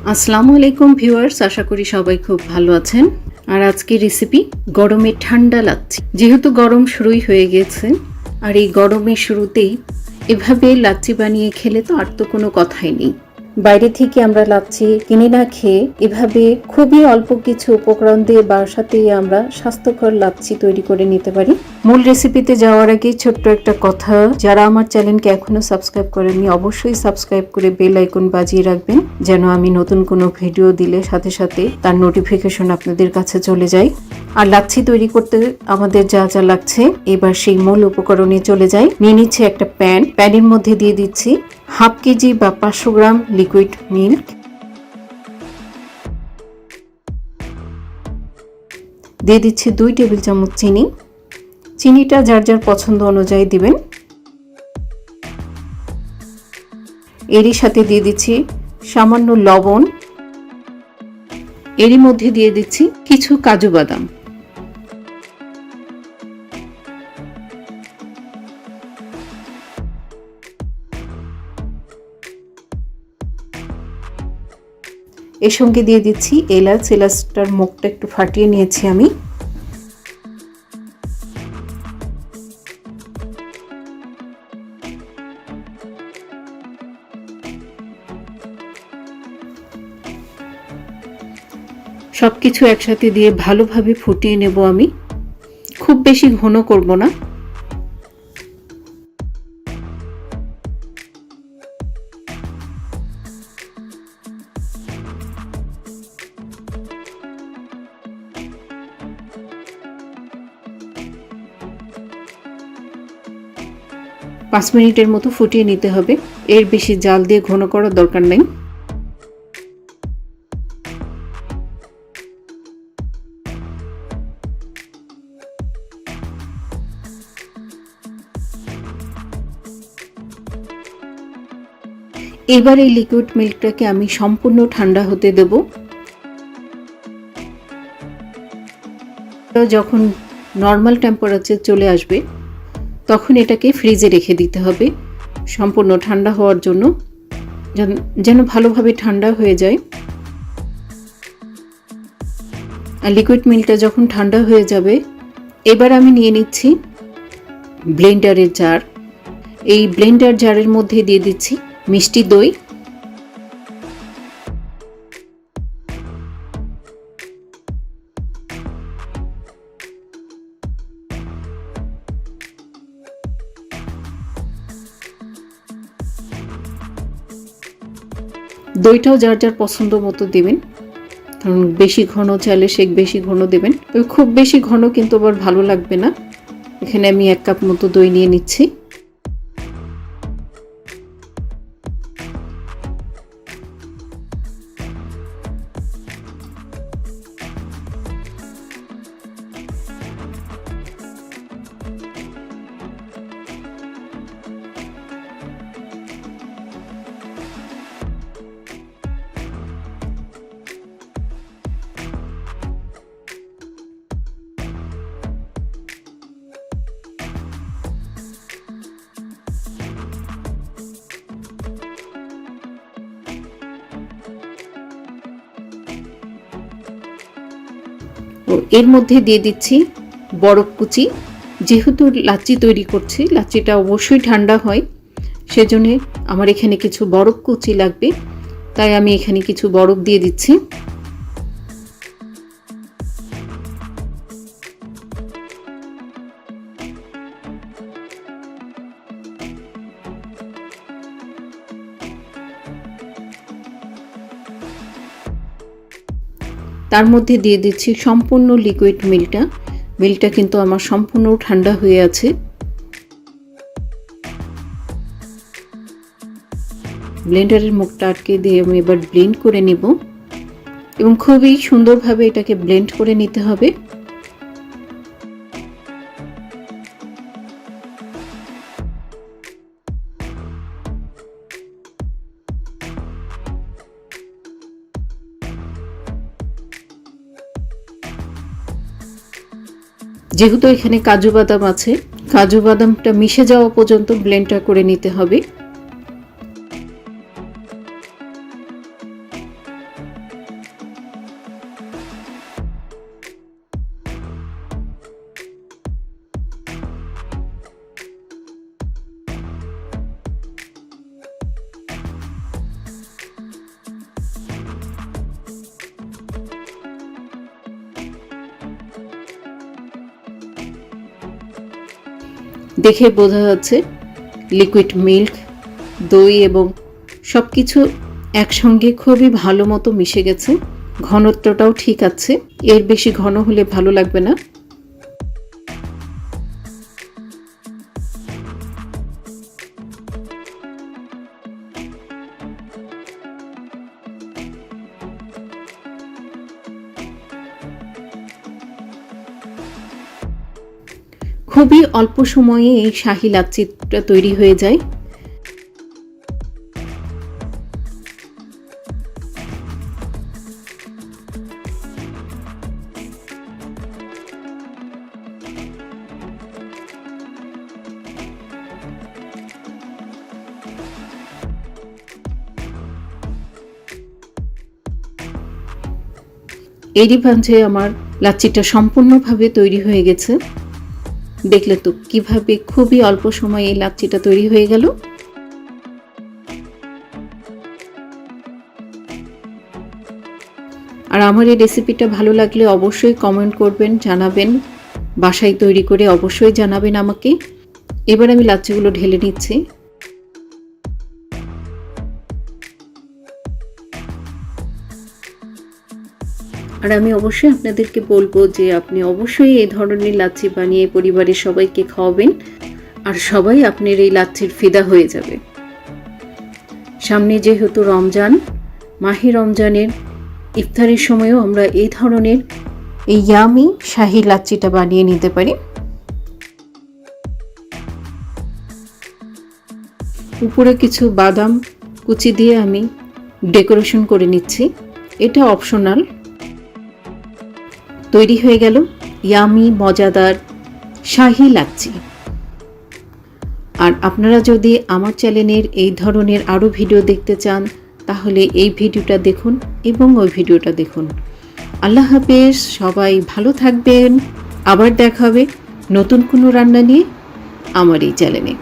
আসসালামু আলাইকুম ভিউয়ার্স, আশা করি সবাই খুব ভালো আছেন। আর আজকের রেসিপি গরমে ঠান্ডা লাচ্ছি। যেহেতু গরম শুরুই হয়ে গেছে, আর এই গরমের শুরুতেই এভাবে লাচ্ছি বানিয়ে খেলে তো আর তো কোনো কথাই নেই। বাইরে থেকে আমরা লাচ্ছি কিনে না খেয়ে এভাবে খুবই অল্প কিছু উপকরণ দিয়ে বাসাতেই আমরা স্বাস্থ্যকর লাচ্ছি তৈরি করে নিতে পারি। মূল রেসিপিতে যাওয়ার আগে ছোট্ট একটা কথা, যারা আমার চ্যানেলকে এখনো সাবস্ক্রাইব করেননি অবশ্যই সাবস্ক্রাইব করে বেল আইকন বাজিয়ে রাখবেন, যেন আমি নতুন কোনো ভিডিও দিলে সাথে সাথে তার নোটিফিকেশন আপনাদের কাছে চলে যায়। আর লাচ্ছি তৈরি করতে আমাদের যা যা লাগছে, এবার সেই মূল উপকরণে চলে যাই। নিয়ে নিচ্ছে একটা প্যানের মধ্যে দিয়ে দিচ্ছি হাফ কেজি বা 500 গ্রাম লিকুইড মিল্ক, দিয়ে দিচ্ছি 2 টেবিল চামচ চিনি। চিনিটা যার যার পছন্দ অনুযায়ী দিবেন। এরই সাথে দিয়ে দিচ্ছি সামান্য লবণ। এরই মধ্যে দিয়ে দিচ্ছি কিছু কাজু বাদাম। এর সঙ্গে দিয়ে দিচ্ছি এলাচটার মুখটা একটু ফাটিয়ে নিয়েছি আমি। সবকিছু একসাথে দিয়ে ভালোভাবে ফুটিয়ে নেব আমি। খুব বেশি ঘন করব না। পাঁচ মিনিটের মতো ফুটিয়ে নিতে হবে, এর বেশি জাল দিয়ে ঘন করার দরকার নেই। এবার এই লিকুইড মিল্কটাকে আমি সম্পূর্ণ ঠান্ডা হতে দেব। যখন নর্মাল টেম্পারেচার চলে আসবে তখন এটাকে ফ্রিজে রেখে দিতে হবে সম্পূর্ণ ঠান্ডা হওয়ার জন্য, যেন ভালোভাবে ঠান্ডা হয়ে যায়। আর লিকুইড মিল্কটা যখন ঠান্ডা হয়ে যাবে, এবার আমি নিয়ে নিচ্ছি ব্লেন্ডারের জার। এই ব্লেন্ডার জারের মধ্যে দিয়ে দিচ্ছি মিষ্টি দই। দইটাও যার যার পছন্দ মতো দেবেন, কারণ বেশি ঘন চাইলে সে বেশি ঘন দেবেন, তবে খুব বেশি ঘন কিন্তু আবার ভালো লাগবে না। এখানে আমি 1 কাপ মতো দই নিয়ে নিচ্ছি। এর মধ্যে দিয়ে দিচ্ছি বরফ কুচি। যেহেতু লাচ্ছি তৈরি করছি, লাচ্ছিটা অবশ্যই ঠান্ডা হয়, সেজন্য আমার এখানে কিছু বরফ কুচি লাগবে, তাই আমি এখানে কিছু বরফ দিয়ে দিচ্ছি। তার মধ্যে দিয়ে দিচ্ছি সম্পূর্ণ লিকুইড মিল্কটা কিন্তু আমার সম্পূর্ণ ঠান্ডা হয়ে আছে। ব্লেন্ডারের মুখটা আটকে দিয়ে আমি এবার ব্লেন্ড করে নেব, এবং খুবই সুন্দরভাবে এটাকে ব্লেন্ড করে নিতে হবে। যেহেতু এখানে কাজু বাদাম আছে, কাজু বাদামটা মিশে যাওয়া পর্যন্ত ব্লেন্ডটা করে নিতে হবে। দেখে বোঝা যাচ্ছে লিকুইড মিল্ক, দই এবং সব কিছু একসঙ্গে খুবই ভালো মতো মিশে গেছে। ঘনত্বটাও ঠিক আছে, এর বেশি ঘন হলে ভালো লাগবে না। খুবই অল্প সময়ে এই শাহী লাচ্ছিটা তৈরি হয়ে যায়। এরই মাঝে আমার লাচ্ছিটা সম্পূর্ণভাবে তৈরি হয়ে গেছে। দেখলে তো কিভাবে খুবই অল্প সময়ে এই লাচ্ছিটা তৈরি হয়ে গেল। আর আমার এই রেসিপিটা ভালো লাগলে অবশ্যই কমেন্ট করবেন, জানাবেন, বাসায় তৈরি করে অবশ্যই জানাবেন আমাকে। এবার আমি লাচ্ছিগুলো ঢেলে নিচ্ছি। আর আমি অবশ্যই আপনাদেরকে বলবো যে আপনি অবশ্যই এই ধরনের লাচ্ছি বানিয়ে পরিবারের সবাইকে খাওয়াবেন, আর সবাই আপনার এই লাচ্ছির ফিদা হয়ে যাবে। সামনে যেহেতু রমজান, মাহে রমজানের ইফতারের সময়ও আমরা এই ধরনের এই ইয়ামি শাহী লাচ্ছিটা বানিয়ে নিতে পারি। উপরে কিছু বাদাম কুচি দিয়ে আমি ডেকোরেশন করে নিচ্ছি, এটা অপশনাল। তৈরি হয়ে গেল ইয়ামি মজাদার শাহী লাচ্ছি। আর আপনারা যদি আমার চ্যানেলের এই ধরনের আরও ভিডিও দেখতে চান তাহলে এই ভিডিওটা দেখুন এবং ওই ভিডিওটা দেখুন। আল্লাহ হাফেজ, সবাই ভালো থাকবেন। আবার দেখা হবে নতুন কোনো রান্না নিয়ে আমার এই চ্যানেলে।